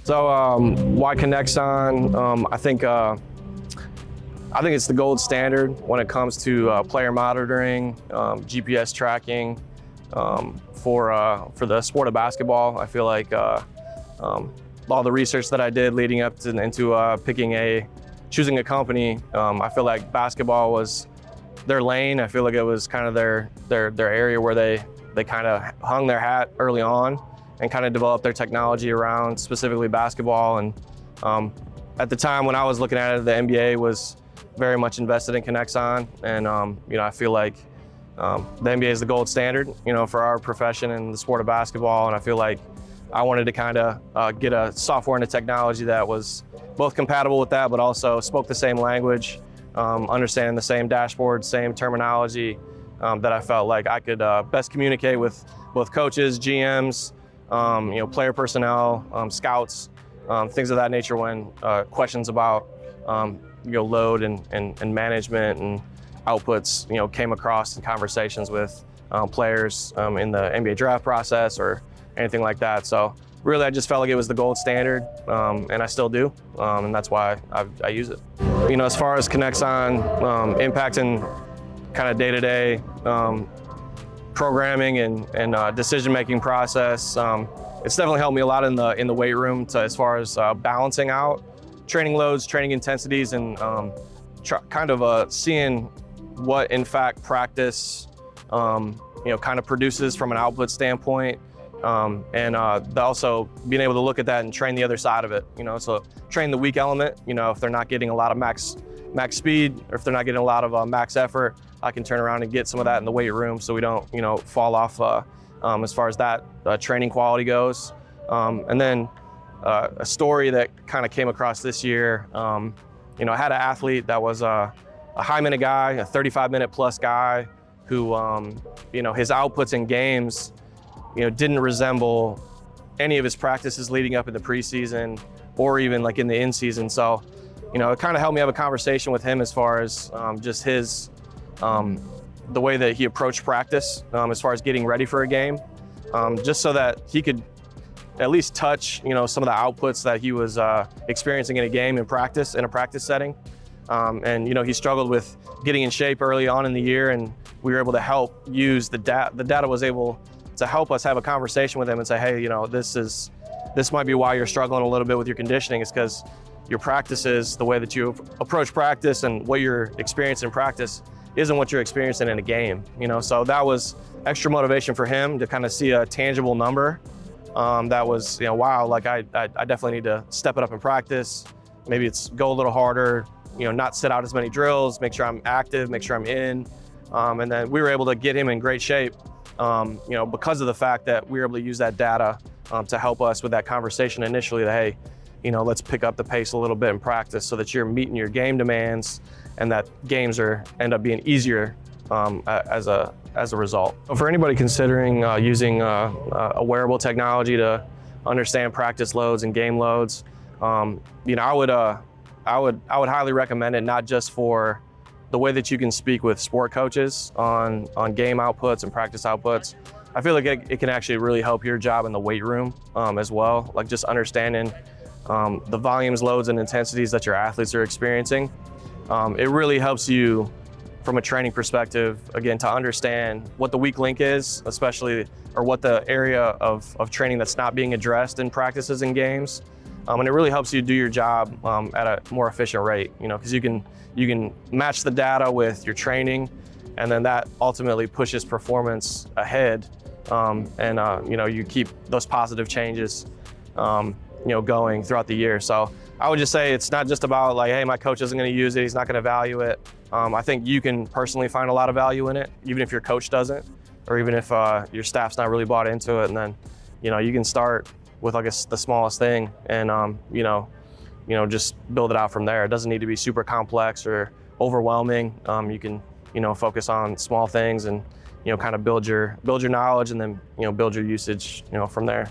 So why KINEXON? I think it's the gold standard when it comes to player monitoring, GPS tracking for the sport of basketball. I feel like all the research that I did leading up to into choosing a company, I feel like basketball was their lane. I feel like it was kind of their area where they kind of hung their hat early on and kind of developed their technology around specifically basketball. And at the time when I was looking at it, the NBA was very much invested in KINEXON, and I feel like the NBA is the gold standard, for our profession and the sport of basketball. And I feel like I wanted to kind of get a software and a technology that was both compatible with that, but also spoke the same language, understanding the same dashboard, same terminology, that I felt like I could best communicate with both coaches, GMs, player personnel, scouts, things of that nature when questions about load and management and outputs came across in conversations with players in the NBA draft process or anything like that. So really I just felt like it was the gold standard, and I still do, and that's why I use it. As far as KINEXON impacting kind of day-to-day programming and decision-making process, it's definitely helped me a lot in the weight room as far as balancing out training loads, training intensities, and kind of seeing what in fact practice kind of produces from an output standpoint, and also being able to look at that and train the other side of it. So train the weak element. If they're not getting a lot of max speed, or if they're not getting a lot of max effort, I can turn around and get some of that in the weight room so we don't fall off as far as that training quality goes. And then a story that kind of came across this year, I had an athlete that was a high-minute guy, a 35-minute plus guy who, his outputs in games, didn't resemble any of his practices leading up in the preseason or even like in the in-season. So, it kind of helped me have a conversation with him as far as just his, the way that he approached practice as far as getting ready for a game, just so that he could at least touch, some of the outputs that he was experiencing in a game in a practice setting. And he struggled with getting in shape early on in the year, and we were able to help use the data. The data was able to help us have a conversation with him and say, hey, this might be why you're struggling a little bit with your conditioning, is because your practices, the way that you approach practice and what you're experiencing in practice isn't what you're experiencing in a game. So that was extra motivation for him to kind of see a tangible number. That was, wow, like I definitely need to step it up in practice. Maybe it's go a little harder, not sit out as many drills, make sure I'm active, make sure I'm in. And then we were able to get him in great shape, because of the fact that we were able to use that data to help us with that conversation initially that, hey, let's pick up the pace a little bit in practice so that you're meeting your game demands and that games end up being easier as a result. For anybody considering using a wearable technology to understand practice loads and game loads, I would highly recommend it, not just for the way that you can speak with sport coaches on game outputs and practice outputs. I feel like it can actually really help your job in the weight room as well, like just understanding the volumes, loads, and intensities that your athletes are experiencing. It really helps you from a training perspective, again, to understand what the weak link is, especially, or what the area of training that's not being addressed in practices and games. And it really helps you do your job at a more efficient rate, because you can match the data with your training, and then that ultimately pushes performance ahead. You keep those positive changes, going throughout the year. So I would just say it's not just about like, hey, my coach isn't going to use it, he's not going to value it. I think you can personally find a lot of value in it, even if your coach doesn't, or even if your staff's not really bought into it. And then, you can start with like the smallest thing and, just build it out from there. It doesn't need to be super complex or overwhelming. You can, focus on small things and, kind of build your knowledge and then, build your usage, from there.